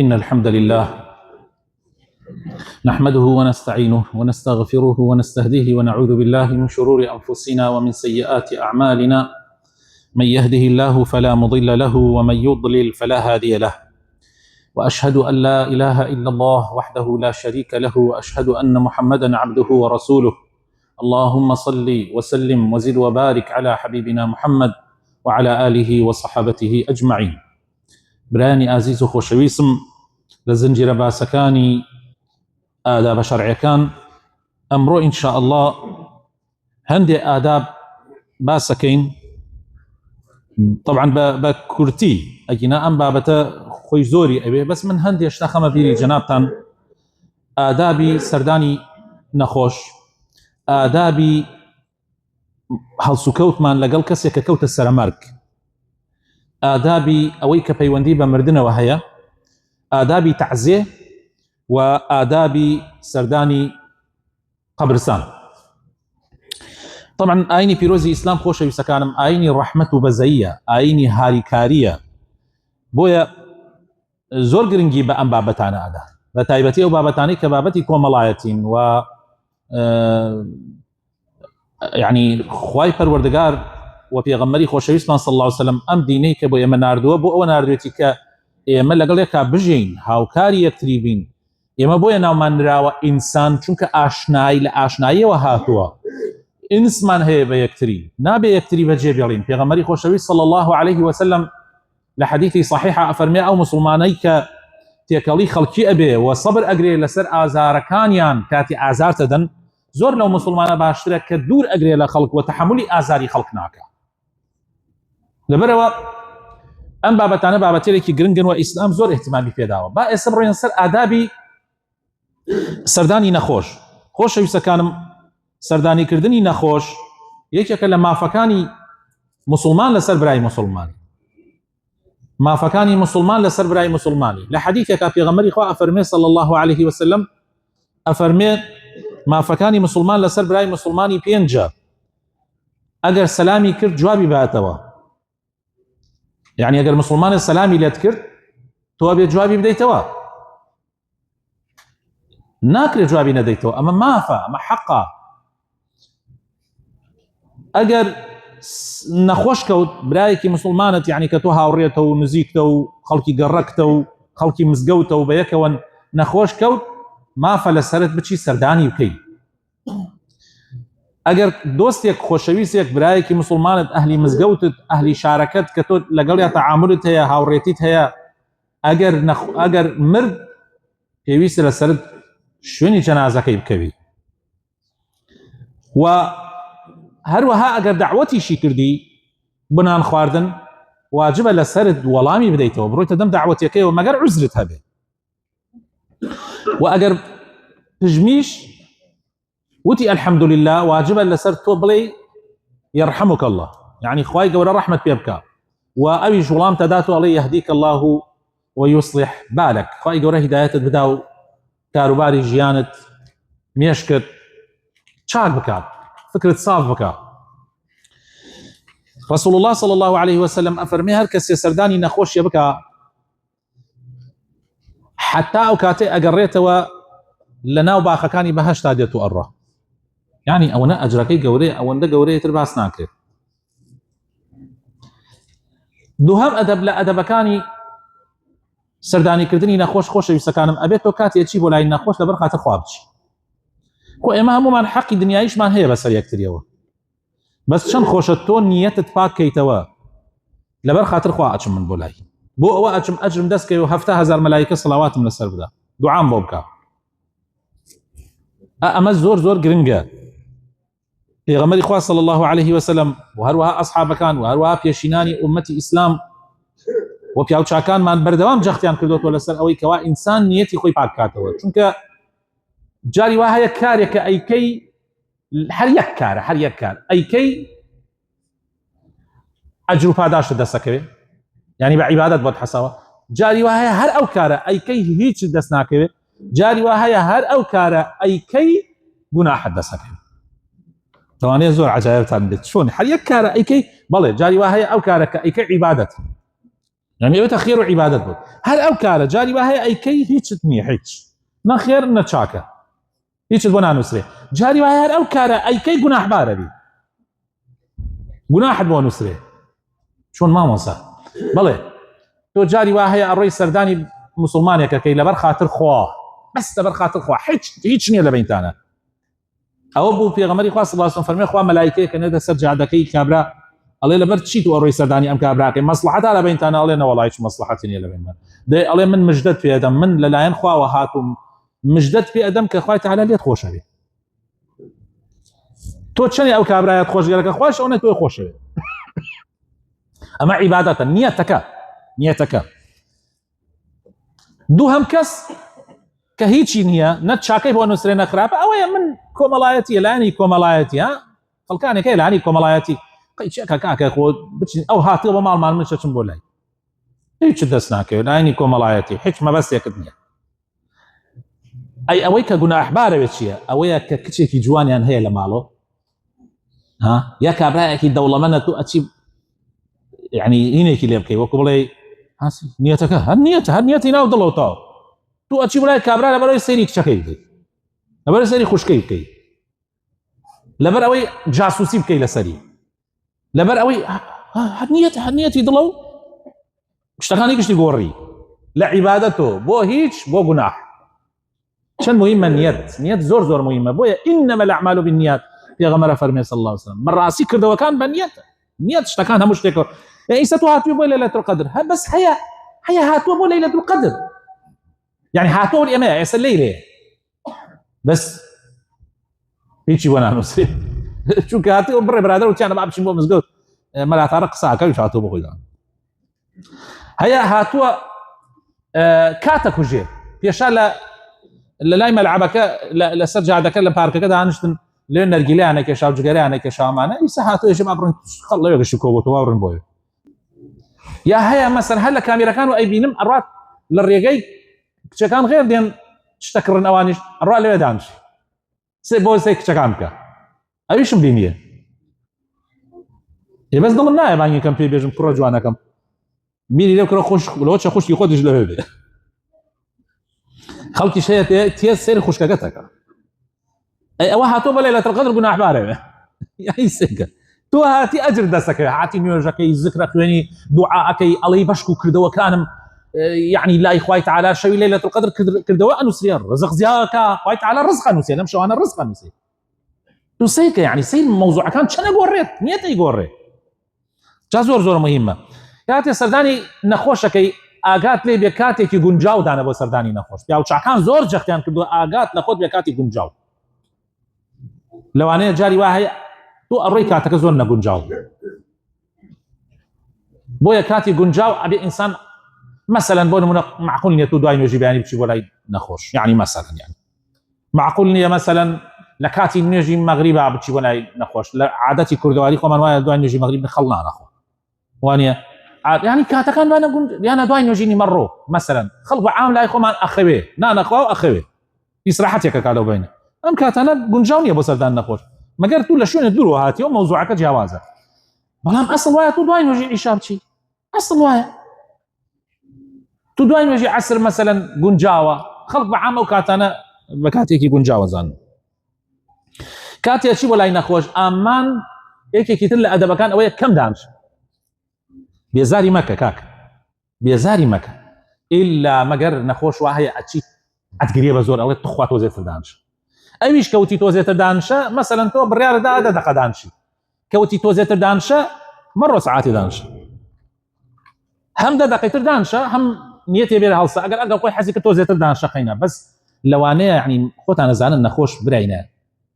إن الحمد لله نحمده ونستعينه ونستغفره ونستهديه ونعوذ بالله من شرور أنفسنا ومن سيئات أعمالنا. من يهده الله فلا مضل له ومن يضلل فلا هادي له، وأشهد أن لا إله إلا الله وحده لا شريك له، وأشهد أن محمدا عبده ورسوله. اللهم صل وسلم وزد وبارك على حبيبنا محمد وعلى آله وصحابته أجمعين. براني عزيز وخوشويسم لزنجر باسكاني آداب شرعيكان أمرو إن شاء الله هندي آداب باسكين طبعا بكورتي أجنا أم بابتا خوي زوري أبي بس من هندي اشتخم بيري جنابتان آدابي سرداني نخوش، آدابي هەڵسوکەوتمان لەگەڵ کەسێک کە کەوتە سەرمەرگ، ئادابی ئەوەی کە پەیوەندی بە مردنەوە هەیە، ئادابی تەعزیە و ئادابی سەردانی قەبرستان. طبعا ئاینی پیرۆزی ئیسلام خۆشەویستەکانم ئاینی ڕەحمەت و بەزەییە، ئاینی هاریکاریە، بۆیە زۆر گرنگی بە ئەم بابەتانە ئەدا، بە تایبەتی ئەو بابەتانەی کە بابەتی کۆمەڵایەتین و يعني خوای پەروەردگار و پێغەمبەری خۆشەویستمان صلی الله علیه وسلم ئەم دینەی کە بۆ ئێمە ناردووە بۆ ئەوە ناردوێتی کە ئێمە لەگەڵ یەکا بژین، هاوکاری یەکتری بین. ئێمە بۆیە ناومان نراوە ئینسان، چونکە ئاشنایی لە ئاشناییەوە هاتووە، ئینسمان هەیە بە یەکتری، نابێ یەکتری بەجێ بێڵین. پێغەمبەری خۆشەویست صلی الله عليه وسلم لە حەدیثی صحیحە ئەفەرمێ ئەو مسلمانەی کە تێکەڵی خەڵکی ئەبێ و سەبر ئەگرێ لەسەر ئازارەکانیان کاتی ئازار دەدەن، زۆر لەو مسلمانە باشترە کە دوور ئەگرێ لە خەڵک و تەحملی ئازاری خەڵک ناکە. لەبەرەوە ئەم بابەتانە بابەتێکی گرنگن و ئیسلام زۆر احتیمامی پێداوە. با ئێستا بڕۆین سەر ئادابی سەردانی نەخۆش. خۆشەویستەکانم، سەردانیکردنی نەخۆش یەکێکە لە مافەکانی مسلمان لەسەر برای مسلمانی، مافەکانی مسلمان لەسەر برای مسلمانی. لە حەدیثێکا پێغەمبەری خوا ئەفەرمێ صلی الله عليه وسلم، ئەفەرمێ مافەکانی مسلمان لەسەر برای مسلمانی پێنجە. ئەگەر سەلامی کرد جوابی باتەوە، یعنی ئەگەر مسلمانە سەلامی لێت کرد تۆ بێ جوابی بدەیتەوە، ناکرێت جوابی نەدەیتەوە. ئەمە مافە، ئەمە حەقە. ئەگەر نەخۆش کەوت برایەکی مسلمانت، یعنی کە تۆ هاوڕێتە و نزیکتە و خەڵکی گەڕەکتە و خەڵکی مزگەوتە و بە یەکەوە نەخۆش کەوت، مافە لەسەرت بچی سەردانی بکەی. ئەگەر دۆستێک، خۆشەویستێک، برایەکی مسلمانت، ئەهلی مزگەوتت، ئەهلی شارەکەت کە تۆ لەگەڵیا تەعاملت هەیە، هاوڕێتیت هەیە، ئەگەر مرد پێویستە لەسەرت شوێنی جەنازەکەی بکەوی. و هەروەها ئەگەر دەعوەتیشی کردی بنان خواردن، واجبە لەسەرت وەڵامی بدەیتەوە، بڕۆیتە دەم دەعوەتیەکەیەوە مەگەر عوزرت هەبێ. و ئەگەر پژمیش وتی الحەمدولله، واجبە لەسەر تۆ بڵێ یەرحەموک الله، یعنی خوای گەورە ڕەحمەت پێ بکە، و ئەویش وەڵام تەدات و ئەڵێ یەهدیک الله ويصلح بالك، خوای گەورە هیدایەتت بدا و کاروباری ژیانت مێشکت چاک بکات، فکرت صاف بکات. رسول الله صلى الله عليه وسلم ئەفەرمێ هەر کەسێ سەردانی نەخۆشیە بکە، حتا ئەو کاتێ ئەگەڕێتەوە لە ناو باخەکانی بەهەشتا دێت و ئەڕە، یعنی ئەوەنە ئەجرەکەی گەورەیە، ئەوەندە گەورەیەتر باس ناکرێت. دووهەم ئەدەب لە ئەدەبەکانی سەردانیکردنی نەخۆش، خۆشەویستەکانم، ئەبێت تۆ کاتێکی بۆ لای نەخۆش لەبەر خاتر خوا بچی. خۆ ئێمە هەمومان حەقی دنیاییشمان هەیە بەسەر یەکتریەوە، بەس چەند خۆشە تۆ نیەتت پاکەیتەوە لەبەر خاتر خوا ئەچم من بۆ لای، بۆ ئەوە ئەچم ئەجرم دەستکەوێ و 7,000 مەلایکە سەڵاواتم لەسەر بدا، دوعام بۆ بکە. ئەمە زۆر زۆر گرنگە. پێغەمبەری خوا صلی الله عليه وسلم و هەروەها ئەصحابەکان و هەروەها پێشینانی ئومەتی ئیسلام و پیاوچاکانمان بەردەوام جەختیان کردوتەوە لەسەر ئەوەی کەوا ئینسان نیەتی خۆی پاک بکاتەوە، چونکە جاری وا هەیە کارێکە ئەیکەی، هەر یەک کارە، هەر یەک کار ئەیکەی ئەجر و پاداشت دەستەکەوێ، یعنی بە عیبادەت بۆت حەساوە. جاری وا هەیە هەر ئەو کارە ئەیکەی هیچ دەست ناکەوێت، جاری وا هەیە هەر ئەو کارە ئەیکەی گوناحت دەستەکەوێت. توانێ زۆر عەجایبتان بێت چۆن هەر یەک کارە ئەیکەی، بەڵێ جاری وا هەیە ئەو کارە کە ئەیکەی عیبادەت، يعني تخير وعبادت بود هل او كاره جاري وهي اي كي هيك تني هيك نخير نتشاكا هيك بنا نسري جاري وهي هل او كاره اي كي جناح باربي جناح بو نسري شون ما موسى بلى تو جاري وهي الرئيس سرداني مسلمان كي لبر خاطر خوا بس لبر خاطر خوا هيك ني لبينتانا او بو في غمري خاص الله سبحانه فرمي خوا ملائكه كان سرجع دكي كابرا الله لبر تشيتو الرئيس سرداني ام كابراكي مصلحتها على بينتانا الله والله هيك مصلحتني لبيننا دي الله من مجدد في ادم من لا ينخوا وهاكم مجدد في ادم كخوي تعالى لي تخوش عليه تو تشني او كابرا تخوش قالك خوش انا تو خوش اما عباده نيتك دو هم كس كهيتشي نيه نتشاكي بو نسرنا خراب او من كوملايتي لاني كوملايتي ها فالكاني كي لاني كوملايتي قيشك كاكا خو او هاتي ومال مش تشمبولاي هيك دسناك لاني كوملايتي هيك ما بس يا الدنيا اي اويك قلنا احبار بتشيا اويك كتشي في جواني ان هي لمالو ها يا كابراك الدوله من تو اتشي يعني هنيك اللي يبكي وكبلي هاسي نيتك هنيتي ناو دلو تو اتشي بلاي كابرا لبرو يسيريك شكيكي لبرو يسيري خوشكيكي لبر اوي جاسوسي بكي لسري لبر اوي هنيتي دلو اشتغاني كشتي قوري لعبادته بو هيج بو جناح شن مهمة نيت زور مهمة بويا انما الاعمال بالنيات يا غمر فرمي صلى الله عليه وسلم مرة سكر دو كان بنيت نيت اشتكانها مش تكر يعني ستواتو بو ليلة القدر بس هي هاتو بو ليلة القدر يعني هاتو الاماء يس الليلة بس هيجي وانا نسي شو كاتي وبر برادر وكان ما بمشي بو مسجد ما تعرق ساعة كيف هاتو بو كذا هي هاتو كاتا كوجي في شاله لا ملعبك لا سرجع دك لبارك كذا انشتن لين رجلي انا كشاو جغري انا كشاو معنا يسحاتو يا جماعه برن خلوا يغشكو وتورن بوي يا هيا مثلا هلا كاميرا كانوا اي بينم الرات للريقي كان غير دين تشتكر الاوانش الرات اللي دانش سي بو سي كامكا ايش مدينيه هي بس ضمننا يا باني كان في بيجم كروجو انا كم مين لو كرو خوش لو خوش ياخذ جلهبه خلتي شيء تيسير خوش كاكتك اي واحد تو ليله القدر قلنا احباره يعني سكه تو هاتي اجر دسك هاتي نيوجك ذكرك يعني دعاءك الله بشكو كردو كان يعني لا اخوي تعالى شوي ليله القدر كردو انو سير رزق زياك اخوي تعالى رزق انو سير مشو انا رزق انو سير تو سيك يعني سي الموضوع كان شنو قوريت نيتي قوري زور مهمه كاتي سرداني نخوشك آگات لێ بێکاتێکی گونجاو دانە بۆ سەردانی نەخۆش پیاوچاکان زۆر جەختیان کردو ئاگات لە خۆت بێکاتی گونجاو لەوانەیە جاری وا هەیە تو ئەڕۆی کاتەکە زۆر نەگونجاو بۆیە کاتی گونجاو ئەبێ ئینسان مثلا بۆ نمونە معقول نییە تو دوای نوێژی بەیانی بچی بۆ لای نەخۆش یعنی مثلا يعني معقول نییە مثلا لە کاتی نوێژی مەغریبا بچی بۆ لای نەخۆش لە عادەتی کوردەواری خۆمان وایە دوای نوێژی مەغریب خەڵ نانەخۆ وانە يعني كاتكان انا قلت انا دوين يجيني مرو مثلا خلق عام لا يخو اخوي نا اخو اخوي يسرحتك كادو بينه ام كاتنا قنجاوني ابو سردان نخوش ما قلت له شنو نديروا هاتي موضوعك جوازه بلام اصل وايا تو دوين يجي اشابتي اصل وايا تو دوين يجي عصر مثلا قنجاوه خلق عام وكاتنا بكاتيكي قنجاوه زان كاتي شي ولا نخوش امان هيك كتير الادب كان اويا كم دامش بيزاري مكة كاك بيزاري مكة إلا مجر نخوش وهي أشي أتقريبا زور أو تخوات وزيت الدانش أيش كوتي توزيت الدانشة مثلا تو بالريال ده دقة دانشي كوتي توزيت الدانشة مرة ساعات دانش هم ده دقيقة دانشة هم نيتي بير هالصا أقل قوي حسيك توزيت الدانشة خينا بس لو أنا يعني خوت أنا زعلان نخوش برينا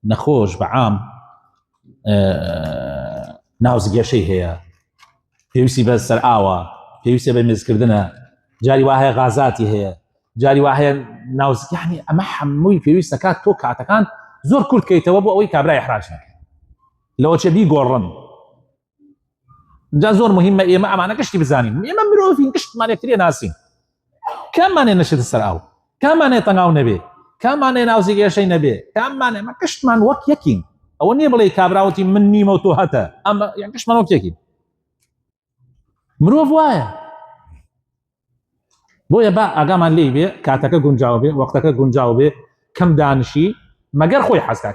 نخوش بعام ناوز شيء هي پێویستی بە سەرئاوە پێویستە بە مێزکردنە جاری وا هەیە غازاتی هەیە جاری وا هەیە ناوز یعنی ئەمە هەمووی پێویستە کات تۆ کاتەکان زۆر کورت کەیتەوە بۆ ئەوەی کابرای احراج نەکەی لەوە چێ بیگۆڕن جا زۆر مهمە ئێمە ئەمانە گشتی بزانین ئێمە مرۆڤین گشتمان یەکتری ناسین کاممانێ نەشێتە سەرئاو کاممانێ تەنگاو نەبێ کاممانێ ناوزی گێشەی نەبێ کاممانێ مە گشتمان وەک یەکین ئەوە نییە بڵێ کابراوەتی من نیمە و تۆ هەتە ئەمە یان گشتمان وەک یەکین مرۆڤ وایە بۆیە با ئاگامان لێ بێ کاتەکە گونجاو بێ وەختەکە گونجاو بێ کەم دانشی مەگەر خۆی حەزکا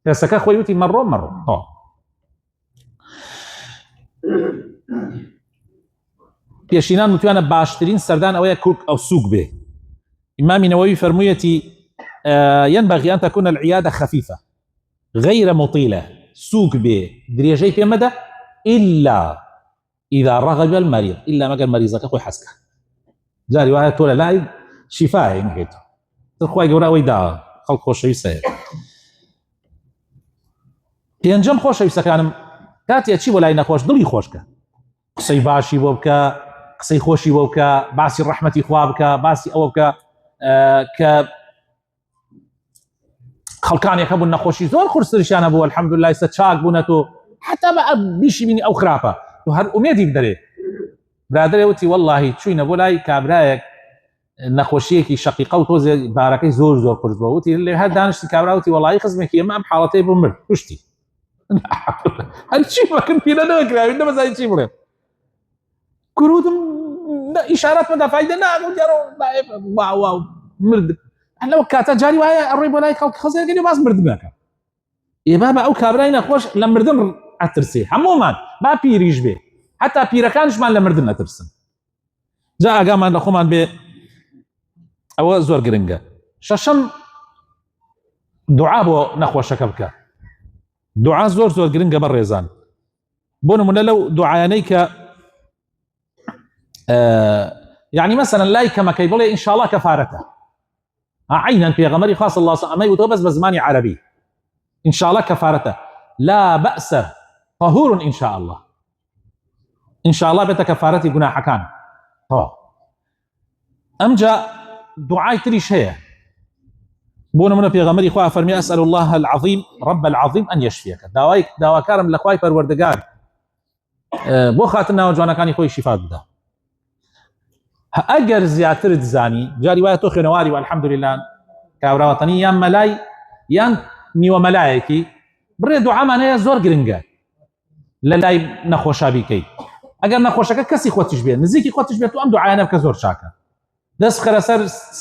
کەسەکە خۆی وتی مەڕۆ پێشینان وتوانە باشترین سەردان ئەوەیە کورک ئەو سووک بێ. ئیمامی نەوەوی فەرموویەتی ينبغي أن تكون العيادة خفيفة غير مطيلة سووک بێ درێژەی پێ مەدە إلا إذا رغب المريض إلا مەگەر مەریزەکە خۆی حەزکە جاری وایە تۆ لە لای شیفاە نکەیت خوای گەورە ئەوەی داوە خەڵک خۆشەویستە. پێنجەم خۆشەویستەکانم کاتێ چی بۆ لای نەخۆش دڵی خۆشکە قسەی باشی بۆ بکە قسەی خۆشی بۆ بکە باسی ڕەحمەتی خوا بکە باسی ئەوە بکە کە خەڵکانێک هەبوون نەخۆشی زۆر قورسریشیانە بوو الحەمدولله ئێستا چاک بوونەتۆ حتا بە بیشی بینی ئەو خراپە تۆ هەر ئومێدی بدەرێ. برادرێ وتی وەڵڵاهی چووینە بۆ لای کابرایەک نەخۆشیەکی شەقیقە و تۆزێ بارەکەی زۆر قورس بووە وتی لێ هەر دانیشتی کابرا وتی وەڵڵاهی خزمێکی ئەمە ئەم حاڵەتەی بۆ مرد توشتی هەر چی بەکن پیرە نەکراوی نەمەزانی چی بڵێ گورودم ئیشارەت مەدا فایدە ناگەوت واو مرد لەوە کاتە جاری وایە ئەڕێ بۆ لای خەڵک خەزێرگەنی باس مردنەکە ئێبا بە ئەو کابرای نەخۆش لە مردن ئەترسێ هەمومان با پیریش بێ حتا پیرەکانشمان لە مردن ئەترسن. جا ئاگامان لە خۆمان بێ ئەوە زۆر گرنگە. شەشەم دوعا بۆ نەخۆشەکە بکە. دوعا زۆر گرنگە بەڕێزان. بۆ نمونە لەو دوعایانەی کە يعني مثلا لای کەمەکەی بڵێ إن شاء الله كفارته عينا پێغەمبەری خوا صلی الله علیه و سلم ئەمەی وتۆ بەس بە زمانی عەرەبی إن شاء الله كفارته لا بأس طهور إن شاء الله إن شاء الله بێتە کەفارەتی گوناحەکان. ئەمجا دوعای تریش هەیە بۆ نمونە پێغەمبەری خوا فەرمی أسأل الله العظيم رب العظيم أن يشفيك داواکارم لە خوای پەروەردگار بۆ خاتر ناوە جوانەکانی خۆی شیفا بدە. ئەگەر زیاترت زانی جاری وایە تۆ خوێنەواری و الحەمدولله کاوراوەتەنی یان مەلای یان نیوە مەلایەکی بڕێ دوعامان هەیە زۆر گرنگە لە لای نەخۆشا بیکەیت. ئەگەر نەخۆشەکە کەسی خۆتیش بێت نزیکی خۆتیش بێت و ئەم دوعایانە بکە زۆر چاکە دەست خەرە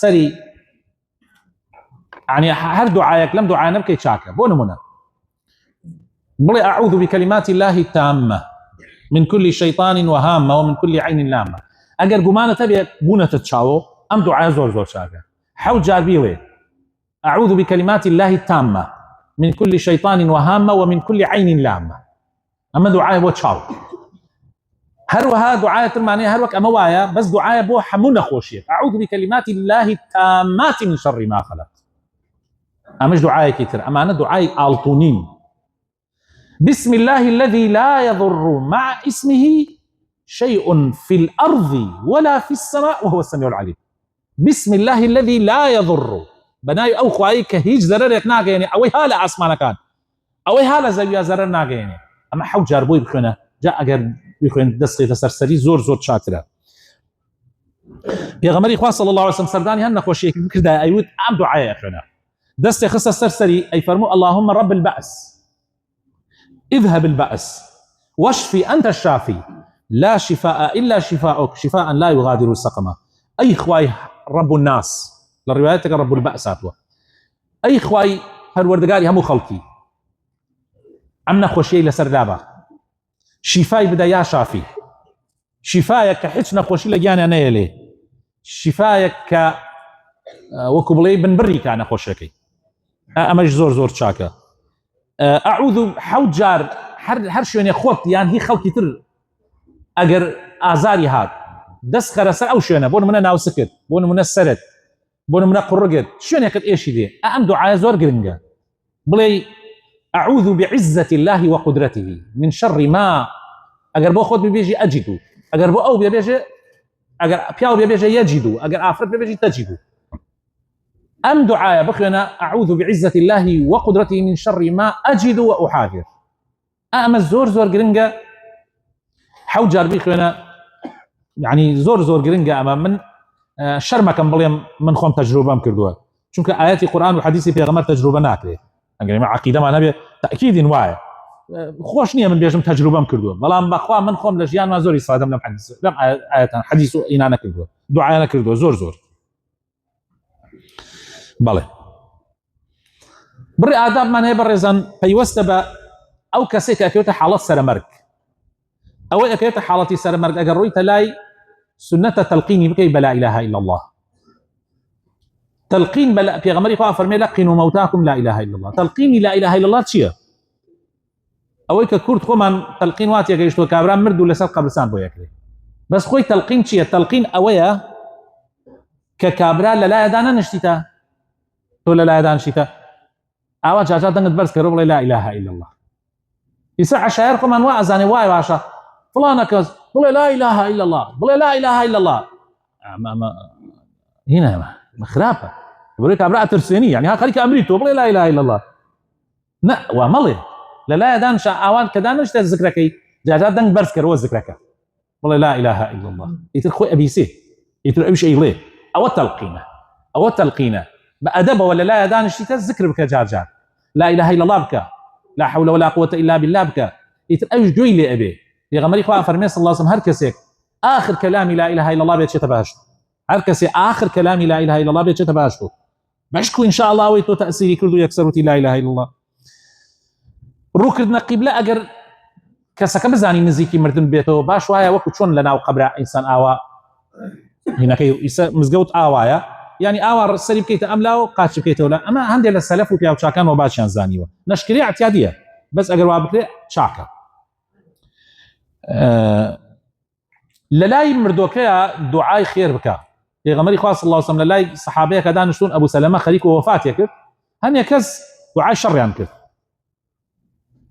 سەری يعني هەر دوعایەک لەم دوعایانە بکەی چاکە. بۆ نمونە بڵێ أعوذ بكلمات الله التامة من كل شيطان وهامة ومن كل عين لامة. ئەگەر گومانە تەبێت بوونەتە چاوە ئەم دوعایە زۆر چاکە حەوت جار بیڵێ أعوذ بكلمات الله التامة من كل شيطان وهامة ومن كل عين لامة. ئەمە دوعایە بۆ چاو. هەروەها دوعایە ترمانەیە هەروەک ئەمە وایە بەس دوعایە بۆ هەموو نەخۆشیێک أعوذ بكلمات الله التامات من شر ما خلق. ئەمەش دوعایەکی تر ئەمانە دوعای ئاڵتوونین. بسم الله الذي لا يضر مع اسمه شيء في الأرض ولا في السماء وهو السميع العليم. بسم الله الذي لا يضر بناي أو خواهي كهيج ضررك ناقيني أوي هالا عصمانا كان أوي هالا زويا ضرر ناقيني أما حو جاربوي بخونا جاء أقر بخوين دستي تسرسري زور شاكرا. پێغەمبەری خوا صلی الله عليه وسلم سرداني هن نخوشيك بكردا أيوت عم دعاء أخونا دستي خصة سرسري أي فرمو اللهم رب البأس اذهب البأس واشفي أنت الشافي لا شفاء إلا شفاءك شفاء لا يغادر سقما. أي خواي رب الناس للرواياتك رب البأسات أي خواي هالوردقاري همو خلقي عمنا خوشي لسر دابا شفاي بدا يا شافي شفايك حجنا خوشي لجانا نيلي شفايك وكبلي بن بري كان خوشكي أمج زور شاكا أعوذ حوت جار هر شويني خوت يعني هي خلقي تر ئەگەر ئازاری هات دەست خەرە سەر ئەو شوێنە بۆ نمونە ناوسکت بۆ نمونە سەرت بۆ نمونە قوڕگت شوێنێکت ئێشی دێ ئەم دوعایە زۆر گرنگە بڵێ أعوذ بعزة الله وقدرته من شر ما. ئەگەر بۆ خۆت ببێژی ئەجیدو ئەگەر بۆ ئەو بێبێژێ ئەگەر پیاو بێبێژە یەجیدو ئەگەر ئافرەت بێبێژی تەجیدو. ئەم دوعایە بخوێنە أعوذ بعزة الله وقدرته من شر ما أجد وأحاذر. ئەمە زۆر گرنگە حەوت جار بیخوێنە يعني زۆر گرنگە ئەمە من شەرمەکەم بڵێم من خۆم تەجروبەم کردووە چونکە ئاەتی قورئان و حەدیثی پێغەمبەر تەجروبە ناکرێت ئەگەر عەقیدەمان هەبێ تەئکیدین وایە خۆش نییە من بێژم تەجروبەم کردووە بەڵام بەخوا من خۆم لە ژیانمان زۆر ئیسفادەم لەم ئاەتان حەدیث و ئینانە کردووە دوعایانە کردووە زۆر بەڵێ بڕی ئادابمان هەیە بەڕێزان پەیوەستە بە ئەو کەسێک کە ئەکەوێتە حاڵەت سەرمەرگ ئەوەی ئەکەوێتە حاڵەتی سەرمەرگ ئەگەر ڕوویتە لای سنەتە تەلقینی بکەی بە لا إله إلا الله تلقين بلا پێغەمبەری خوا فەرمێ لقینوا موتاکم لا إله إلا الله تلقینی لا إله إلا الله چییە ئەوەی کە کورد خۆمان تلقین وات یەگەیشتووە کابران مرد و لەسەر قەبرستان بۆ یەکرێ بەس خۆی تلقین چییە تلقین ئەوەیە کە کابرا لەلایەدا نەنشتیتە تۆ لەلایەدا نشتیتە ئاوا جاجات دەنگت بەرز کەرەوە بڵێ لا إله إلا الله ئیسا عەشایر خۆمان وا ئەزانێ وای باشە فڵانە کەس بڵێ لا إله إلا الله بڵێ لا إله إلا الله هنا خراپە بڕێ کابرا ئەترسێنی یعنی ها خەریکە ئەمری تۆ بڵێ لا إله إلا الله نە وا مەڵێ لەلایەدا نشە ئاوان کە دانیشتە زکرەکەی جاجات دەنگ بەرز کەرەوە زکرەکە بڵێ لا إله إلا الله ئیتر خۆی ئەبیسێ ئیتر ئەویش ئەیڵێ ئەوە تەلقینە بأدبه ولا لا دانش تذكر بك جار لا إله إلا الله بك لا حول ولا قوة إلا بالله بك يتأج جوي لي أبي يا غمري خواه فرمي صلى الله عليه وسلم هركسك آخر كلامي لا إله إلا الله بيت شتبهشت هركسي آخر كلامي لا إله إلا الله بيت شتبهشت بشكو إن شاء الله ويتو تأثيري كردو يكسروتي لا إله إلا الله روكردنا قبلة أجر كسك بزاني نزيكي مردن بيتو باش وهاي وقت شون لنا وقبر إنسان آوا هنا كي مزجوت آوايا يعني آوار السري بكيت أملا وقاتش بكيت ولا أما عندي للسلف وبيع وشاكان وباشان زانيوا نشكري اعتيادية بس أجر وابكري شاكا للاي مردوكيا دعاء خير بكا پیغمبر خاص الله صلى الله عليه وسلم للاي صحابيه كدان شلون أبو سلمة خليك ووفات يكر هن يكز دعاء شر ينكر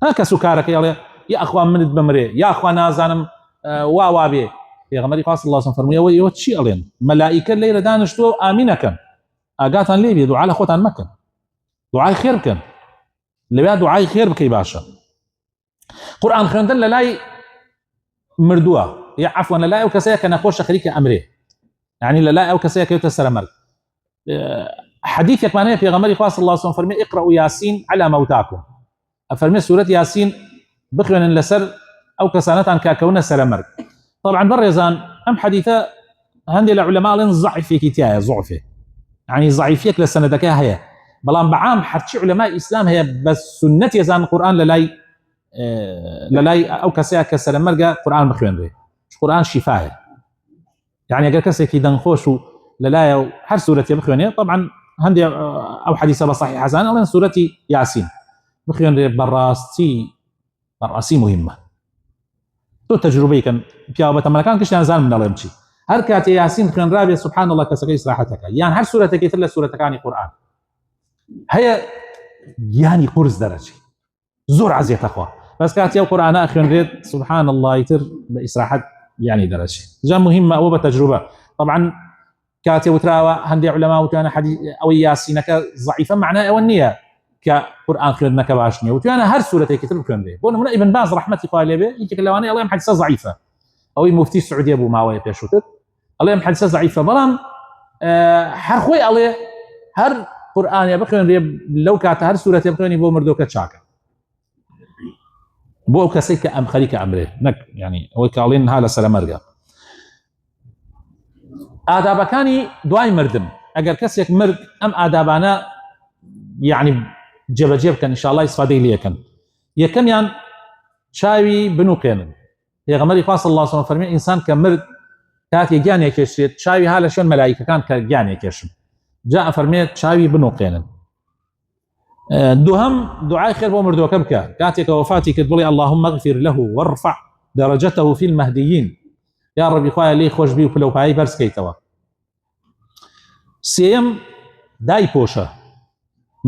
هكا سكارك يا أخوان من بمري يا أخوان نازانم وابي پیغمبر خاص الله صلى الله عليه وسلم فرمي شي ألين ملائكة الليلة دانشتو آمينكن أقاتن ليبي دعاء لأخوتان مكن دعاء خير بكن اللي دعاء خير بكي باشا قرآن خوندن للاي مردوه يا عفوا للاي أو كسيك نخوش خليك أمره يعني للاي أو كسيك يتسر مر حديث يكمانية في غمري خاص الله صلى الله عليه وسلم اقرأوا ياسين على موتاكم أفرمي سورة ياسين بخلون لسر أو كسانتان كاكونا سر مر طبعا برزان أم حديثة هندي العلماء لين ضعف في كتاية ضعفه يعني ضعيفيك لسندك هي بلان بعام حرشي علماء الإسلام هي بس سنة يزان القرآن للاي أو كسيا كسر مرقى قرآن بخوين به قرآن شفاه يعني أجر كسي كي دنخوشو للاي هر سورة بخوين طبعا هندي أو حديثة بصحيح حسان لين سورة ياسين بخوين براسي مهمة تو تجربي كان بيا بتملكان كش نزال من الله يمشي هر كات ياسين خن رابي سبحان الله كسكي صراحتك يعني هر سورة كيتر سورة كاني قرآن هي يعني قرص درجة زور عزية أخوة بس كات يا قرآن أخي ريد سبحان الله يتر بإسراحة يعني درجة جا مهمة أو بتجربة طبعا كات وتراوى هندي علماء وكان حديث أو ياسين ضعيفة معناه أو النية كقرآن خيرنا كباشني وتوانا هر سورة كتير بكون به بقول من ابن باز رحمتي قال به يجيك اللواني الله يمحدثها ضعيفة أو مفتي السعودية أبو معاوية بيشوتت الله يمحدثها ضعيفة بلان هر خوي الله هر قرآن يبقون لو كانت هر سورة يبقون يبو مردوكة شاكا بو كسيك أم خليك أمره نك يعني هو كالين هذا سلام مرقى آدابكاني دواي مردم أجر كسيك مرد أم آدابانا يعني جب كان إن شاء الله يستفادي لي كان يكم يعني شاوي بنو قينن يا غمري خاص الله صلى الله عليه وسلم إنسان كمرد كات يجاني كشريت شاوي هذا شون ملائكة كان كجاني كشم جاء فرميت شاوي بنو قينن دوهم دعاء خير بمرد وكبكة كاتك وفاتي كتبلي اللهم اغفر له وارفع درجته في المهديين يا رب إخويا لي خوش بي وكلو باي برس كيتوا سيم داي بوشة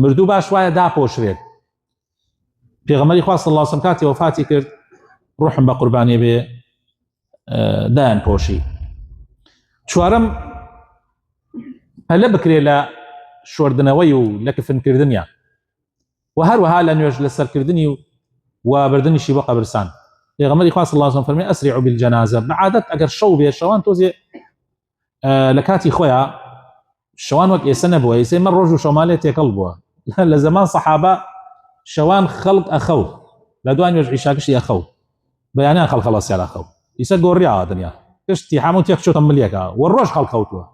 مردو باش وایە داپۆشرێت پێغەمبەری خوا صلی الله علیه و سلم کاتی وفاتی کرد ڕوحم بە قوربانیە بێ دایان پۆشی چوارەم هەلە بکرێ لە شۆردنەوەی و لە کفنکردنیان و هەروەها لە نوێژ لەسەرکردنی و بردنیشی بۆ قەبرستان پێغەمبەری خوا صلی الله علیه و سلم فەرمێ ئەسریعوا بالجەنازە بەعادەت ئەگەر شەو بێ شەوان تۆزێ لە کاتی خۆیان شوان وەک ئێستا نەبووە ئێستا من ڕۆژ و شەمالێ تێکەڵ بووە لە زەمان سەحابە شەوان خەڵق ئەخەو لە دوای نوێژ عیشاکشی ئەخەو بەیانیان خەڵخەڵەسیان ئەخەو ئیستا گۆڕیاوە دنیا كشتي حموت يكشو تمليكا والروش خلق خوتوا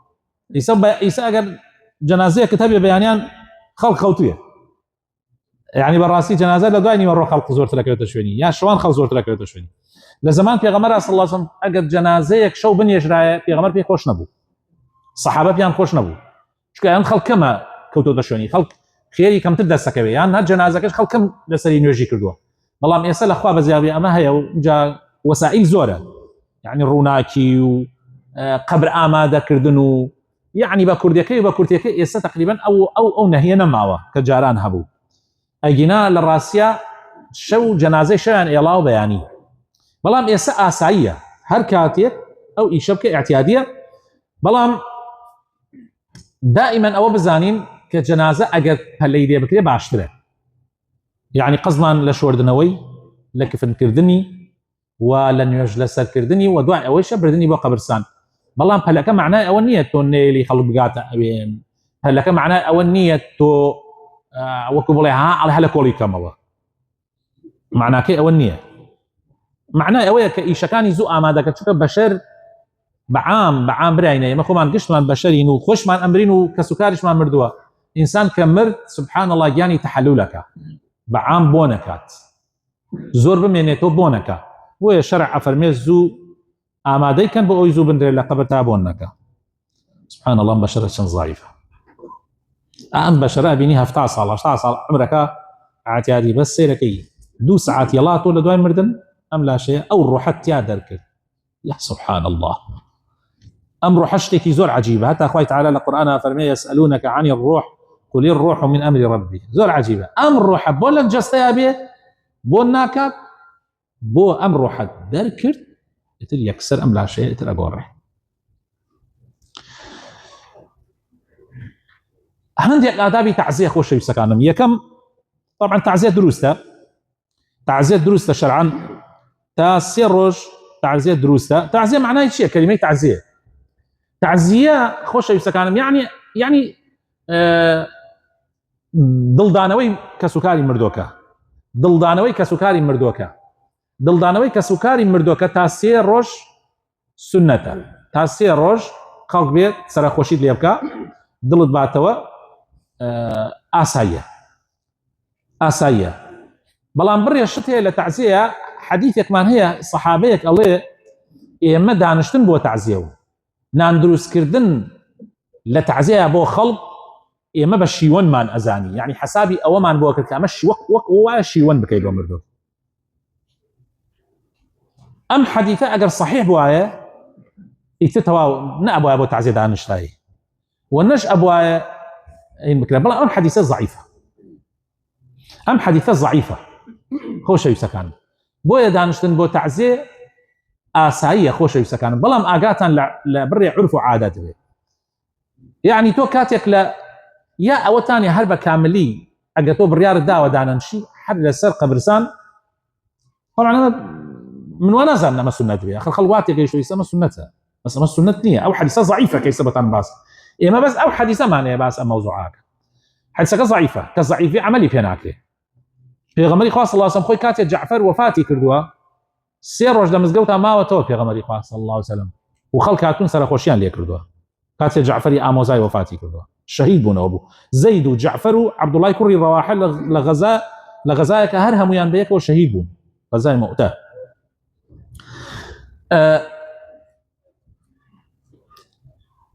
يسأل جنازية كتابية بيانيان خلق خوتوية يعني براسي جنازة لدواني ورو خلق زورت لك يتشويني يا شوان خلق زورت لك يتشويني لزمان في غمرة صلى الله عليه وسلم أجد جنازية شو بني يجرى في غمر في خوش نبو صحابة بيان خوش نبو شو كان خلق كما كوتو تشويني خلق خيري كم تبدا السكبي يعني هالجنازة كش خلق كم لسرين يجي كردوا والله ما يسأل أخوة بزيابي أما هي وجا وسائل زورة يعني الروناكي وقبر آمادة كردنو يعني بكرديكي وبكرديكي يسا تقريبا أو نهينا معه كجاران هبو أجينا للراسية شو جنازة شان إيلاو بياني بلام يسا آسائية هركاتيك أو إيشبكة اعتيادية بلام دائما أو بزانين كجنازة أجد هالليدية بكري باشتري يعني قصدنا لشوردنوي لكفن كردني ولن يجلس الكردني ودعاء أويش بردني بقبرستان بلام هلا كم معناه أولنية توني خلق بقاتا أبين هلا كم معناه أولنية تو وكبوليها على هلا كولي كموا معناه كي أولنية معناه أويا كإيشكاني زو أمادا كتشوف بشر بعام براينه ما خومان قشت من بشرين وخش من أمرين وكسكارش من مردوا إنسان كمرت سبحان الله يعني تحللك بعام بونكات زور بمينيتو بونكا وشرع أفرمي زو آمادي كان بأوي زو بندري لقبر تابونكا سبحان الله بشرة شن ضعيفة أم بشرة بيني 15 صال عمرك عاتيادي بس سيركي 2 ساعات يلا طول دوين مردن أم لا شيء أو روحت يا درك يا سبحان الله أم روحشتك زور عجيبة حتى أخوي تعالى القرآن فرمي يسألونك عن الروح قل الروح من أمر ربي زور عجيبة أم روح بولن جستيا بيه بون ناكات بو أم روحت دركت يتر يكسر أم لا شيء يتر أقوره عندي الآدابي تعزية خوش يسكانم يكم طبعا تعزية دروسته شرعا تاسيروج تعزية دروسته تعزية معناه شيء كلمة تعزية خوش يسكانم يعني دڵدانەوەی کەسوکاری مردووەکە تا 3 ڕۆژ سنەتە تا 3 ڕۆژ خەڵک بێت سەرخۆشیت لێ بکە دڵت باتەوە ئاساییە بەڵام بڕێشت هەیە لە تعزیە حەدیثێکمان هەیە سەحابەیەک ئەڵێ ئێمە دانیشتن بۆ تعزیە و نان دروستکردن لە تعزیە بۆ خەڵک ئێمە بە شیوەنمان ئەزانی یعنی حسابی ئەوەمان بۆ کرد کە ئەمە وەک وایە شیوەن بکەیت بۆ مردوو ئەم حەدیثە ئەگەر صحیح بوایە ئیتر تەواو نەبوایە بۆ تعزیە دانیشتایی و نەش ئەبوایە بکرێت بەڵام ئەم حەدیثە ضعیفە خۆشەویستەکان بۆیە دانیشتن بۆ تعزیە ئاساییە خۆشەویستەکانم بەڵام ئاگاتان لە بڕێ عرف و عادەت بێت يعني تو كاتك لا يا اوتاني هربا كاملي اجتو بريار الدعوه داننشي حد لسر قبرسان طبعا انا من وانا زلنا ما سنت بها اخر خلواتي كيش يسمى سنتها بس ما سنتني او حديثه ضعيفه كي سبت عن باس اما بس او حديثه معناها باس موضوعات حديثه ضعيفه كضعيف عملي في هناك في غمري خاص الله سم خوي كاتي جعفر وفاتي كردوا سير وجد مزقوتا ما وتو في غمري خاص الله عليه وسلم وخلكاتون سر خوشيان لي كردوا كاتي جعفري آموزاي وفاتي كردوا شهيد بونا أبو زيد وجعفر وعبد الله كري رواحة لغزايا كهرهم ينديك وشهيد بون غزايا مؤتاه